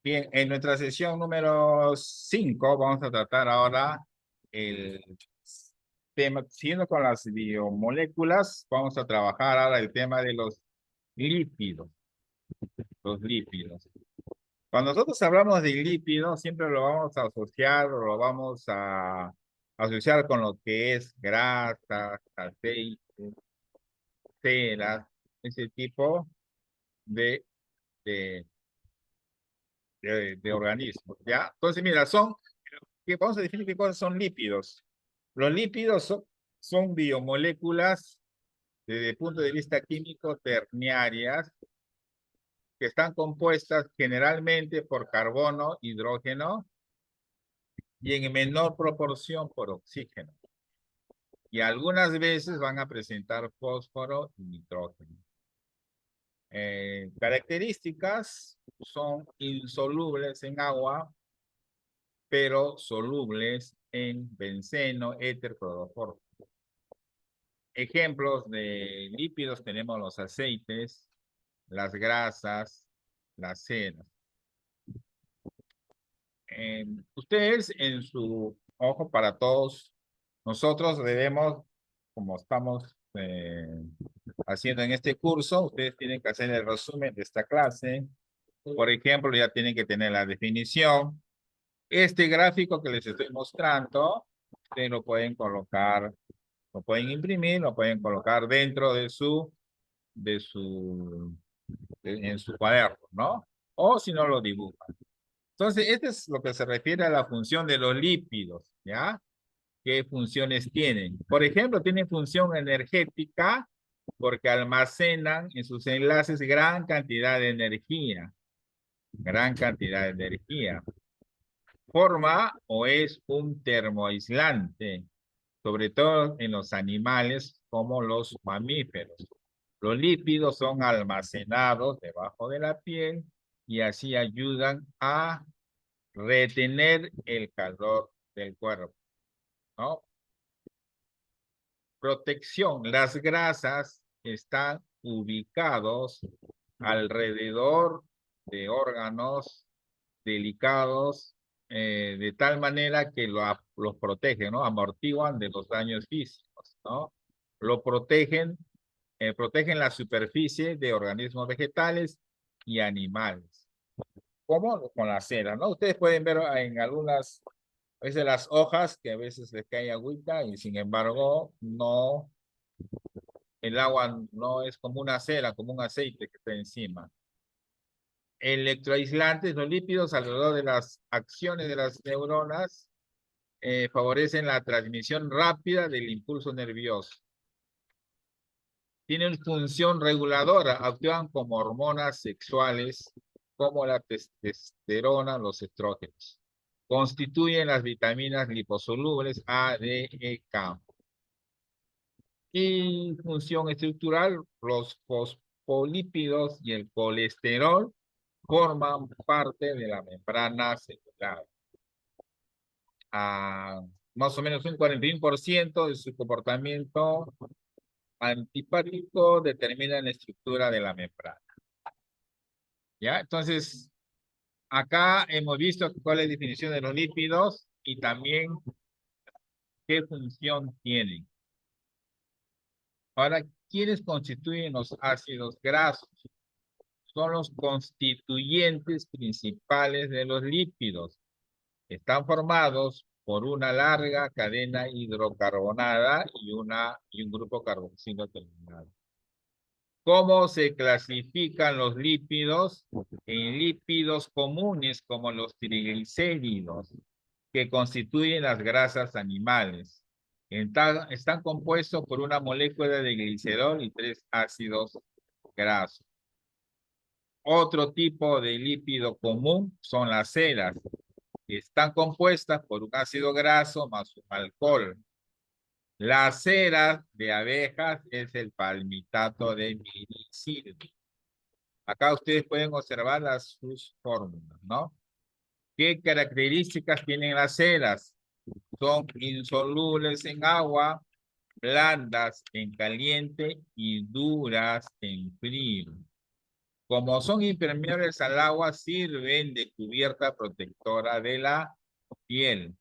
Bien, en nuestra sesión número 5 vamos a tratar ahora el tema, siguiendo con las biomoléculas, vamos a trabajar ahora el tema de los lípidos, los lípidos. Cuando nosotros hablamos de lípidos, siempre lo vamos a asociar o lo vamos a asociar con lo que es grasa, aceite, ceras, ese tipo de, de, de organismos, ¿ya? Entonces, mira, vamos a definir qué cosas son lípidos. Los lípidos son biomoléculas desde el punto de vista químico terciarias que están compuestas generalmente por carbono, hidrógeno y en menor proporción por oxígeno. Y algunas veces van a presentar fósforo y nitrógeno. Características son insolubles en agua, pero solubles en benceno, éter, cloroformo. Ejemplos de lípidos tenemos los aceites, las grasas, las ceras. Ustedes en su ojo para todos, nosotros debemos, como estamos haciendo en este curso, ustedes tienen que hacer el resumen de esta clase. Por ejemplo, ya tienen que tener la definición. Este gráfico que les estoy mostrando, ustedes lo pueden colocar, lo pueden imprimir, lo pueden colocar dentro de en su cuaderno, ¿no? O si no lo dibujan. Entonces, esto es lo que se refiere a la función de los lípidos, ¿ya? ¿Qué funciones tienen? Por ejemplo, tienen función energética porque almacenan en sus enlaces gran cantidad de energía. Gran cantidad de energía. Forma o es un termoaislante, sobre todo en los animales como los mamíferos. Los lípidos son almacenados debajo de la piel y así ayudan a retener el calor del cuerpo, ¿no? Protección. Las grasas están ubicados alrededor de órganos delicados de tal manera que los protegen, ¿no? Amortiguan de los daños físicos, ¿no? Lo protegen la superficie de organismos vegetales y animales. ¿Cómo? Con la cera, ¿no? Ustedes pueden ver en algunas, a veces las hojas que a veces les cae agüita y sin embargo no, el agua no es como una cera, como un aceite que está encima. Electroaislantes, los lípidos alrededor de las acciones de las neuronas favorecen la transmisión rápida del impulso nervioso. Tienen función reguladora, actúan como hormonas sexuales como la testosterona, los estrógenos. Constituyen las vitaminas liposolubles A, D, E, K. Y función estructural, los fosfolípidos y el colesterol forman parte de la membrana celular. Más o menos un 41% de su comportamiento antipático determina la estructura de la membrana. ¿Ya? Entonces, acá hemos visto cuál es la definición de los lípidos y también qué función tienen. Ahora, ¿quiénes constituyen los ácidos grasos? Son los constituyentes principales de los lípidos. Están formados por una larga cadena hidrocarbonada y un grupo carboxilo terminado. ¿Cómo se clasifican los lípidos? En lípidos comunes como los triglicéridos, que constituyen las grasas animales. Están compuestos por una molécula de glicerol y 3 ácidos grasos. Otro tipo de lípido común son las ceras, que están compuestas por un ácido graso más un alcohol. La cera de abejas es el palmitato de milicil. Acá ustedes pueden observar sus fórmulas, ¿no? ¿Qué características tienen las ceras? Son insolubles en agua, blandas en caliente y duras en frío. Como son impermeables al agua, sirven de cubierta protectora de la piel,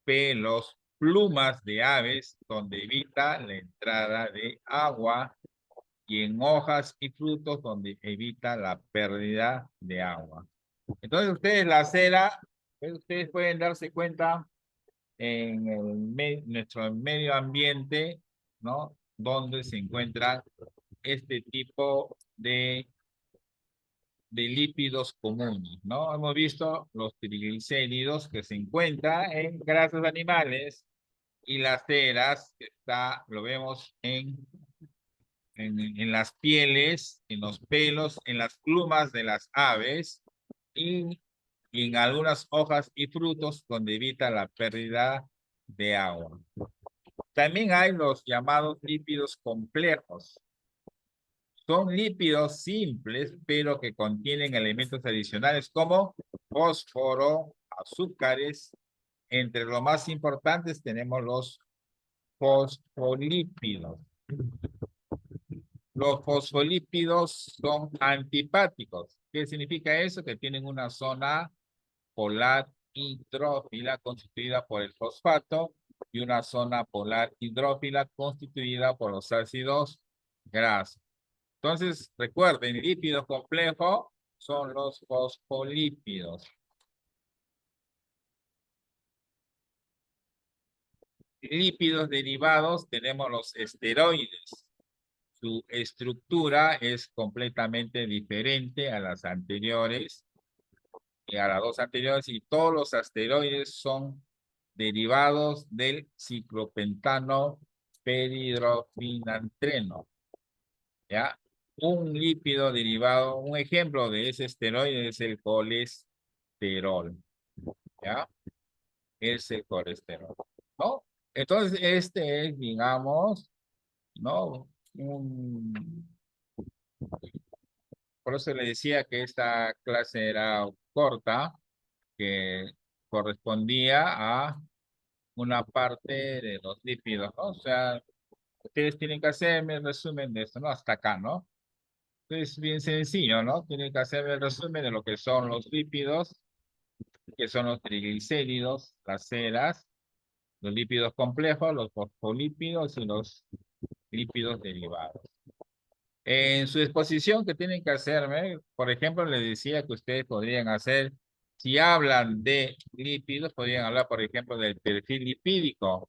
pelos, plumas de aves, donde evita la entrada de agua, y en hojas y frutos, donde evita la pérdida de agua. Entonces, ustedes la cera, pues, ustedes pueden darse cuenta en nuestro medio ambiente, ¿no? Donde se encuentra este tipo de lípidos comunes, ¿no? Hemos visto los triglicéridos que se encuentran en grasas animales y las ceras que lo vemos en las pieles, en los pelos, en las plumas de las aves y en algunas hojas y frutos donde evita la pérdida de agua. También hay los llamados lípidos complejos. Son lípidos simples, pero que contienen elementos adicionales como fósforo, azúcares. Entre los más importantes tenemos los fosfolípidos. Los fosfolípidos son antipáticos. ¿Qué significa eso? Que tienen una zona polar hidrófila constituida por el fosfato y una zona polar hidrófila constituida por los ácidos grasos. Entonces, recuerden, lípidos complejos son los fosfolípidos. Lípidos derivados tenemos los esteroides. Su estructura es completamente diferente a las anteriores y a las dos anteriores, y todos los esteroides son derivados del ciclopentano peridrofinantreno. ¿Ya? Un lípido derivado, un ejemplo de ese esteroide es el colesterol. ¿Ya? Es el colesterol. ¿No? Entonces, este es, digamos, ¿no? Por eso le decía que esta clase era corta, que correspondía a una parte de los lípidos, ¿no? O sea, ustedes tienen que hacerme el resumen de esto, ¿no? Hasta acá, ¿no? Es bien sencillo, ¿no? Tienen que hacerme el resumen de lo que son los lípidos, que son los triglicéridos, las ceras, los lípidos complejos, los fosfolípidos y los lípidos derivados. En su exposición que tienen que hacerme, por ejemplo, les decía que ustedes podrían hacer, si hablan de lípidos, podrían hablar, por ejemplo, del perfil lipídico,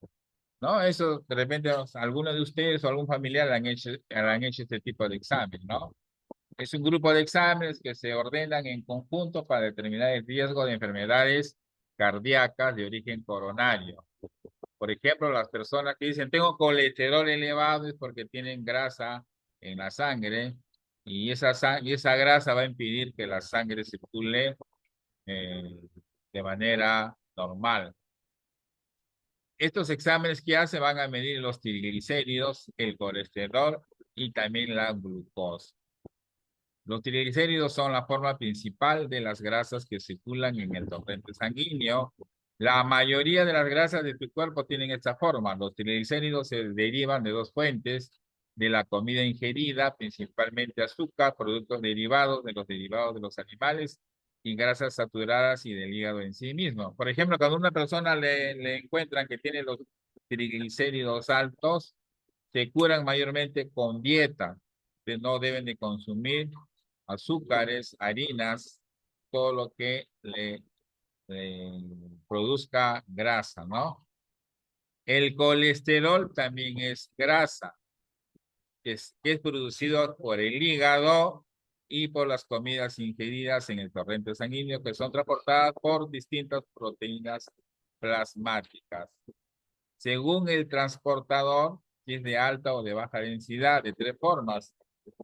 ¿no? Eso, de repente, alguno de ustedes o algún familiar han hecho este tipo de examen, ¿no? Es un grupo de exámenes que se ordenan en conjunto para determinar el riesgo de enfermedades cardíacas de origen coronario. Por ejemplo, las personas que dicen, tengo colesterol elevado es porque tienen grasa en la sangre y esa grasa va a impedir que la sangre circule eh, de manera normal. Estos exámenes que hace van a medir los triglicéridos, el colesterol y también la glucosa. Los triglicéridos son la forma principal de las grasas que circulan en el torrente sanguíneo. La mayoría de las grasas de tu cuerpo tienen esta forma. Los triglicéridos se derivan de dos fuentes: de la comida ingerida, principalmente azúcar, productos derivados de los animales y grasas saturadas y del hígado en sí mismo. Por ejemplo, cuando a una persona le encuentran que tiene los triglicéridos altos, se curan mayormente con dieta, que no deben de consumir azúcares, harinas, todo lo que le produzca grasa, ¿no? El colesterol también es grasa, que es producido por el hígado y por las comidas ingeridas en el torrente sanguíneo, que son transportadas por distintas proteínas plasmáticas. Según el transportador, si es de alta o de baja densidad, de tres formas: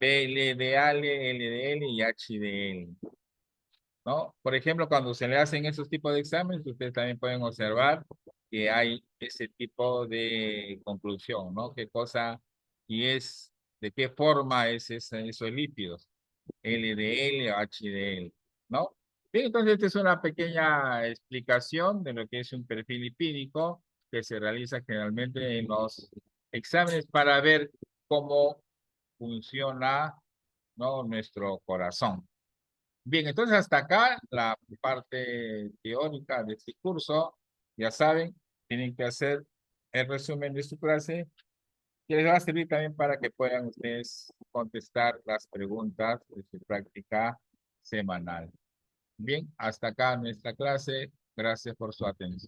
PLDL, LDL y HDL. ¿No? Por ejemplo, cuando se le hacen esos tipos de exámenes, ustedes también pueden observar que hay ese tipo de conclusión, ¿no? ¿Qué cosa y de qué forma es esos lípidos? LDL o HDL, ¿no? Bien, entonces esta es una pequeña explicación de lo que es un perfil lipídico que se realiza generalmente en los exámenes para ver cómo funciona no nuestro corazón. Bien, entonces hasta acá la parte teórica de este curso. Ya saben, tienen que hacer el resumen de su clase que les va a servir también para que puedan ustedes contestar las preguntas de su práctica semanal. Bien, hasta acá nuestra clase. Gracias por su atención.